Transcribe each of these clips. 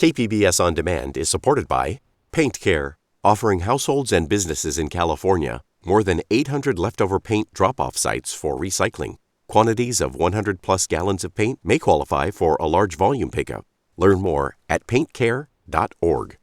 KPBS On Demand is supported by Paint Care, offering households and businesses in California more than 800 leftover paint drop-off sites for recycling. Quantities of 100-plus gallons of paint may qualify for a large volume pickup. Learn more at paintcare.org.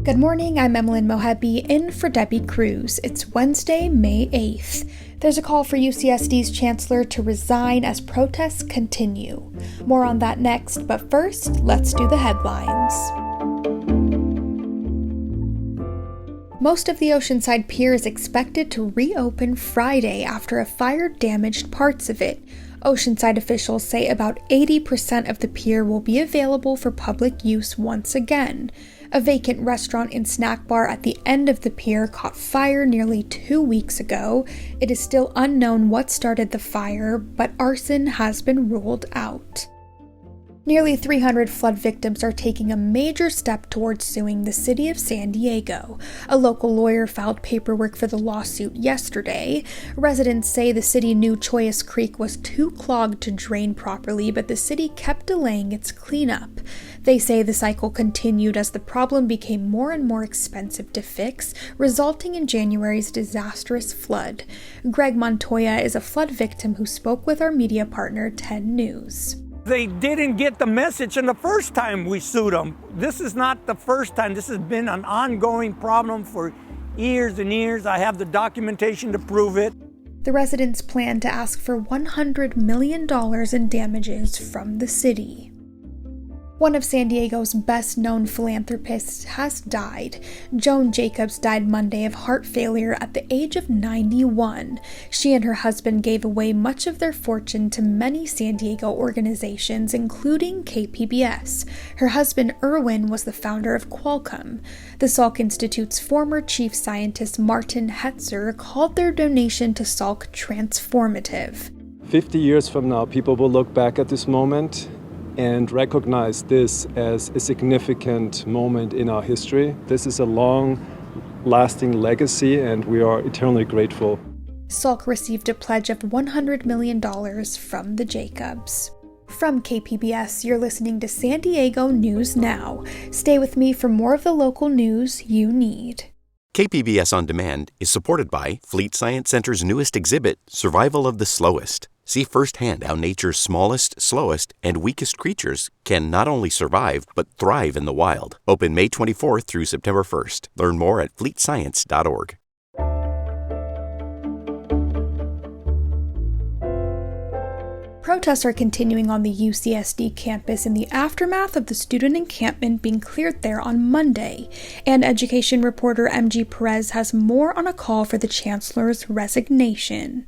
Good morning, I'm Emmeline Mohabi in for Debbie Cruz. It's Wednesday, May 8th. There's a call for UCSD's chancellor to resign as protests continue. More on that next, but first, let's do the headlines. Most of the Oceanside Pier is expected to reopen Friday after a fire damaged parts of it. Oceanside officials say about 80% of the pier will be available for public use once again. A vacant restaurant and snack bar at the end of the pier caught fire nearly 2 weeks ago. It is still unknown what started the fire, but arson has been ruled out. Nearly 300 flood victims are taking a major step towards suing the city of San Diego. A local lawyer filed paperwork for the lawsuit yesterday. Residents say the city knew Chollas Creek was too clogged to drain properly, but the city kept delaying its cleanup. They say the cycle continued as the problem became more and more expensive to fix, resulting in January's disastrous flood. Greg Montoya is a flood victim who spoke with our media partner 10 News. They didn't get the message in the first time we sued them. This is not the first time. This has been an ongoing problem for years and years. I have the documentation to prove it. The residents plan to ask for $100 million in damages from the city. One of San Diego's best-known philanthropists has died. Joan Jacobs died Monday of heart failure at the age of 91. She and her husband gave away much of their fortune to many San Diego organizations, including KPBS. Her husband, Irwin, was the founder of Qualcomm. The Salk Institute's former chief scientist, Martin Hetzer, called their donation to Salk transformative. 50 years from now, people will look back at this moment and recognize this as a significant moment in our history. This is a long-lasting legacy, and we are eternally grateful. Salk received a pledge of $100 million from the Jacobs. From KPBS, you're listening to San Diego News Now. Stay with me for more of the local news you need. KPBS On Demand is supported by Fleet Science Center's newest exhibit, Survival of the Slowest. See firsthand how nature's smallest, slowest, and weakest creatures can not only survive, but thrive in the wild. Open May 24th through September 1st. Learn more at fleetscience.org. Protests are continuing on the UCSD campus in the aftermath of the student encampment being cleared there on Monday. And education reporter MG Perez has more on a call for the chancellor's resignation.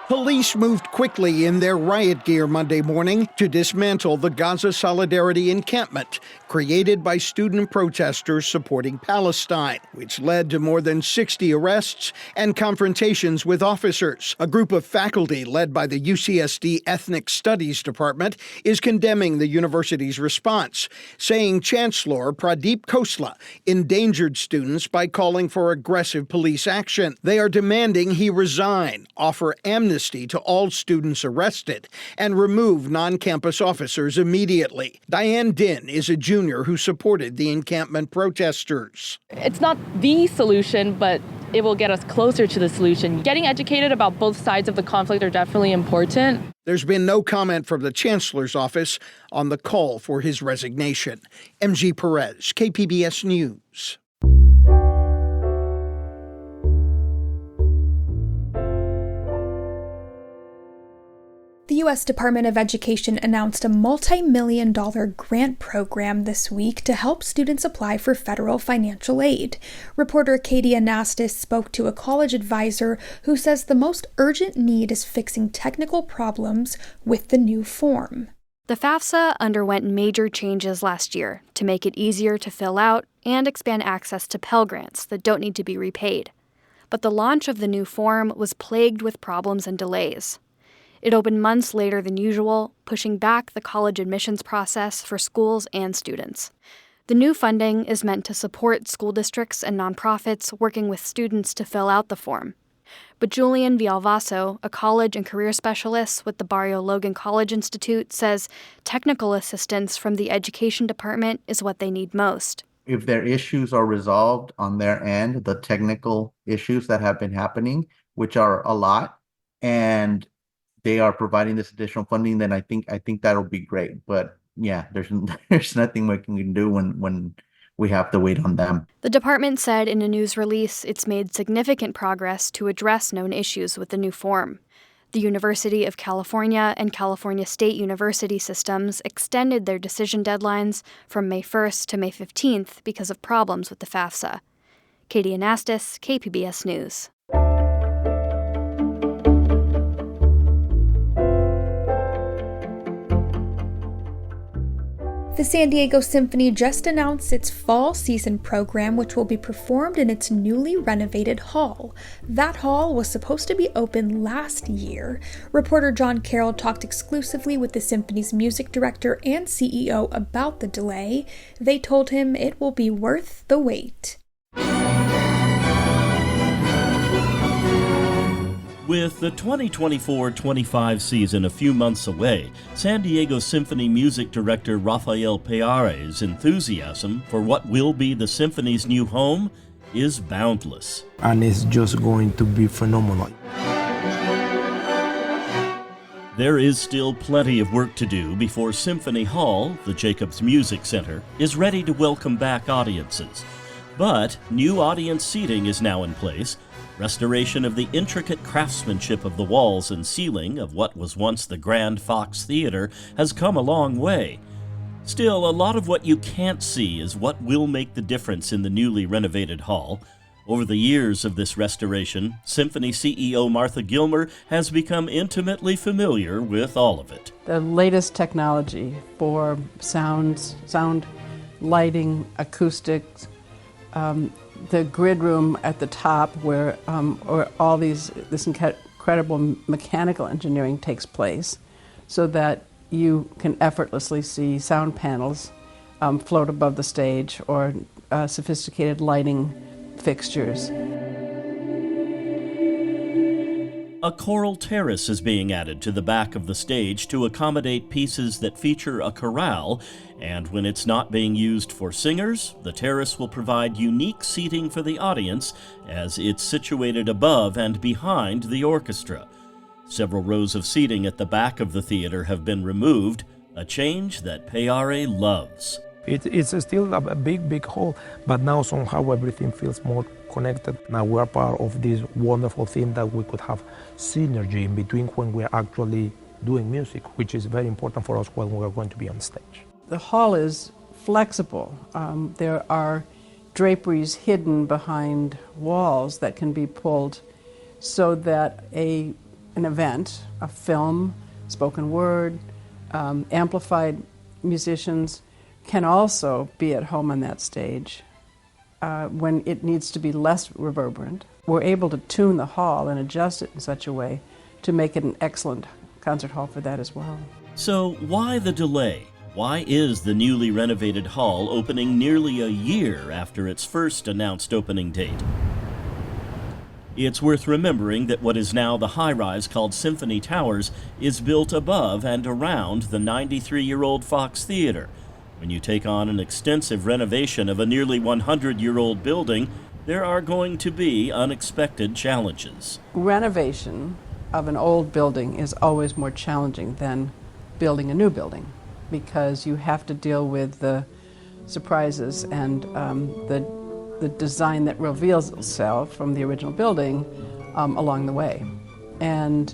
Police moved quickly in their riot gear Monday morning to dismantle the Gaza Solidarity encampment created by student protesters supporting Palestine, which led to more than 60 arrests and confrontations with officers. A group of faculty led by the UCSD Ethnic Studies Department is condemning the university's response, saying Chancellor Pradeep Khosla endangered students by calling for aggressive police action. They are demanding he resign, offer amnesty to all students arrested, and remove non-campus officers immediately. Diane Din is a junior who supported the encampment protesters. It's not the solution, but it will get us closer to the solution. Getting educated about both sides of the conflict are definitely important. There's been no comment from the chancellor's office on the call for his resignation. MG Perez, KPBS News. The U.S. Department of Education announced a multi-million-dollar grant program this week to help students apply for federal financial aid. Reporter Katie Anastas spoke to a college advisor who says the most urgent need is fixing technical problems with the new form. The FAFSA underwent major changes last year to make it easier to fill out and expand access to Pell Grants that don't need to be repaid. But the launch of the new form was plagued with problems and delays. It opened months later than usual, pushing back the college admissions process for schools and students. The new funding is meant to support school districts and nonprofits working with students to fill out the form. But Julian Villalvaso, a college and career specialist with the Barrio Logan College Institute, says technical assistance from the education department is what they need most. If their issues are resolved on their end, the technical issues that have been happening, which are a lot, and they are providing this additional funding, then I think that'll be great. But yeah, there's nothing we can do when we have to wait on them. The department said in a news release it's made significant progress to address known issues with the new form. The University of California and California State University systems extended their decision deadlines from May 1st to May 15th because of problems with the FAFSA. Katie Anastas, KPBS News. The San Diego Symphony just announced its fall season program, which will be performed in its newly renovated hall. That hall was supposed to be open last year. Reporter John Carroll talked exclusively with the symphony's music director and CEO about the delay. They told him it will be worth the wait. With the 2024-25 season a few months away, San Diego Symphony music director Rafael Peare's enthusiasm for what will be the symphony's new home is boundless. And it's just going to be phenomenal. There is still plenty of work to do before Symphony Hall, the Jacobs Music Center, is ready to welcome back audiences. But new audience seating is now in place. Restoration of the intricate craftsmanship of the walls and ceiling of what was once the Grand Fox Theater has come a long way. Still, a lot of what you can't see is what will make the difference in the newly renovated hall. Over the years of this restoration, Symphony CEO Martha Gilmer has become intimately familiar with all of it. The latest technology for sound, lighting, acoustics, the grid room at the top where all this incredible mechanical engineering takes place, so that you can effortlessly see sound panels float above the stage, or sophisticated lighting fixtures. A choral terrace is being added to the back of the stage to accommodate pieces that feature a chorale, and when it's not being used for singers, the terrace will provide unique seating for the audience as it's situated above and behind the orchestra. Several rows of seating at the back of the theater have been removed, a change that Peare loves. It's still a big hall, but now somehow everything feels more connected. Now we're part of this wonderful thing that we could have synergy in between when we're actually doing music, which is very important for us when we're going to be on stage. The hall is flexible. There are draperies hidden behind walls that can be pulled so that an event, a film, spoken word, amplified musicians can also be at home on that stage when it needs to be less reverberant. We're able to tune the hall and adjust it in such a way to make it an excellent concert hall for that as well. So why the delay? Why is the newly renovated hall opening nearly a year after its first announced opening date? It's worth remembering that what is now the high-rise called Symphony Towers is built above and around the 93-year-old Fox Theater. When you take on an extensive renovation of a nearly 100-year-old building, there are going to be unexpected challenges. Renovation of an old building is always more challenging than building a new building, because you have to deal with the surprises and the design that reveals itself from the original building along the way. And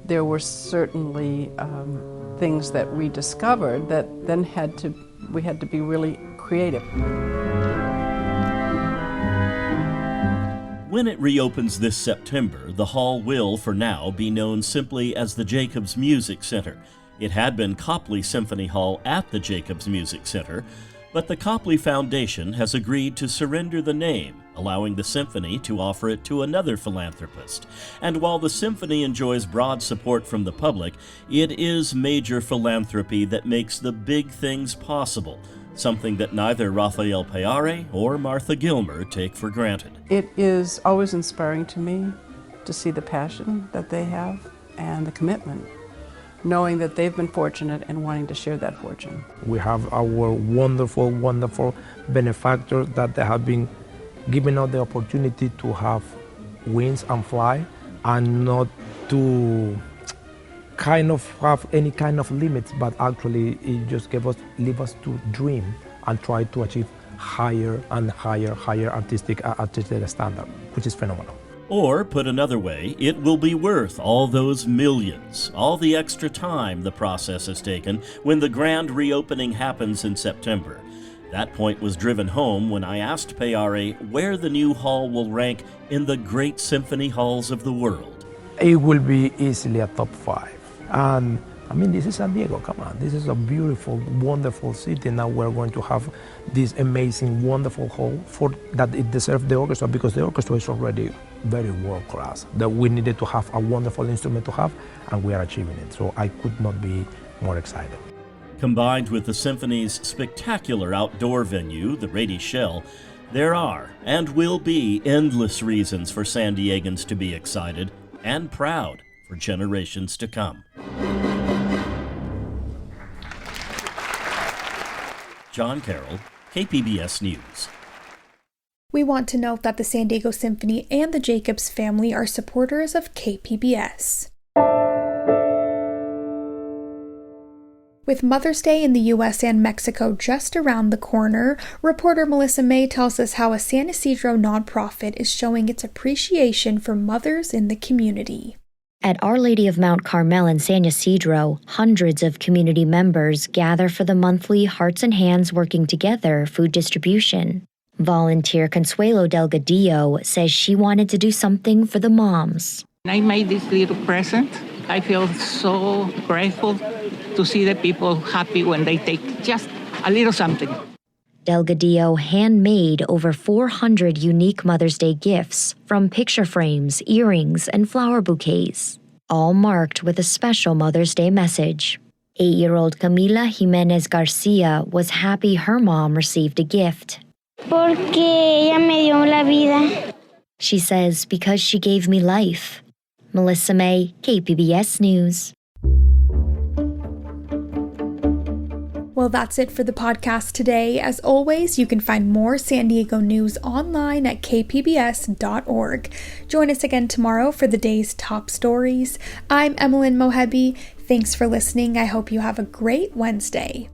there were certainly things that we discovered that then we had to be really creative. When it reopens this September, the hall will, for now, be known simply as the Jacobs Music Center. It had been Copley Symphony Hall at the Jacobs Music Center, but the Copley Foundation has agreed to surrender the name, allowing the symphony to offer it to another philanthropist. And while the symphony enjoys broad support from the public, it is major philanthropy that makes the big things possible, something that neither Rafael Peare or Martha Gilmer take for granted. It is always inspiring to me to see the passion that they have and the commitment, knowing that they've been fortunate and wanting to share that fortune. We have our wonderful, wonderful benefactors that they have been giving us the opportunity to have wings and fly, and not to kind of have any kind of limits, but actually it just leave us to dream and try to achieve higher and higher artistic standard, which is phenomenal. Or, put another way, it will be worth all those millions, all the extra time the process has taken when the grand reopening happens in September. That point was driven home when I asked Payare where the new hall will rank in the great symphony halls of the world. It will be easily a top 5. And I mean, this is San Diego, come on. This is a beautiful, wonderful city. Now we're going to have this amazing, wonderful hall for that it deserves the orchestra, because the orchestra is already very world class. That we needed to have a wonderful instrument to have, and we are achieving it. So I could not be more excited. Combined with the symphony's spectacular outdoor venue, the Rady Shell, there are and will be endless reasons for San Diegans to be excited and proud for generations to come. John Carroll, KPBS News. We want to note that the San Diego Symphony and the Jacobs family are supporters of KPBS. With Mother's Day in the U.S. and Mexico just around the corner, reporter Melissa May tells us how a San Isidro nonprofit is showing its appreciation for mothers in the community. At Our Lady of Mount Carmel in San Isidro, hundreds of community members gather for the monthly Hearts and Hands Working Together food distribution. Volunteer Consuelo Delgadillo says she wanted to do something for the moms. I made this little present. I feel so grateful to see the people happy when they take just a little something. Delgadillo handmade over 400 unique Mother's Day gifts, from picture frames, earrings, and flower bouquets, all marked with a special Mother's Day message. 8-year-old Camila Jimenez Garcia was happy her mom received a gift. Porque ella me dio la vida. She says, because she gave me life. Melissa May, KPBS News. Well, that's it for the podcast today. As always, you can find more San Diego news online at kpbs.org. Join us again tomorrow for the day's top stories. I'm Emmeline Mohebi. Thanks for listening. I hope you have a great Wednesday.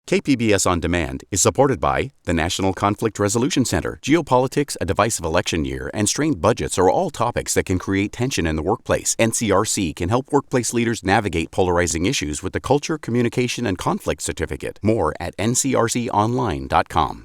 KPBS On Demand is supported by the National Conflict Resolution Center. Geopolitics, a divisive election year, and strained budgets are all topics that can create tension in the workplace. NCRC can help workplace leaders navigate polarizing issues with the Culture, Communication, and Conflict Certificate. More at ncrconline.com.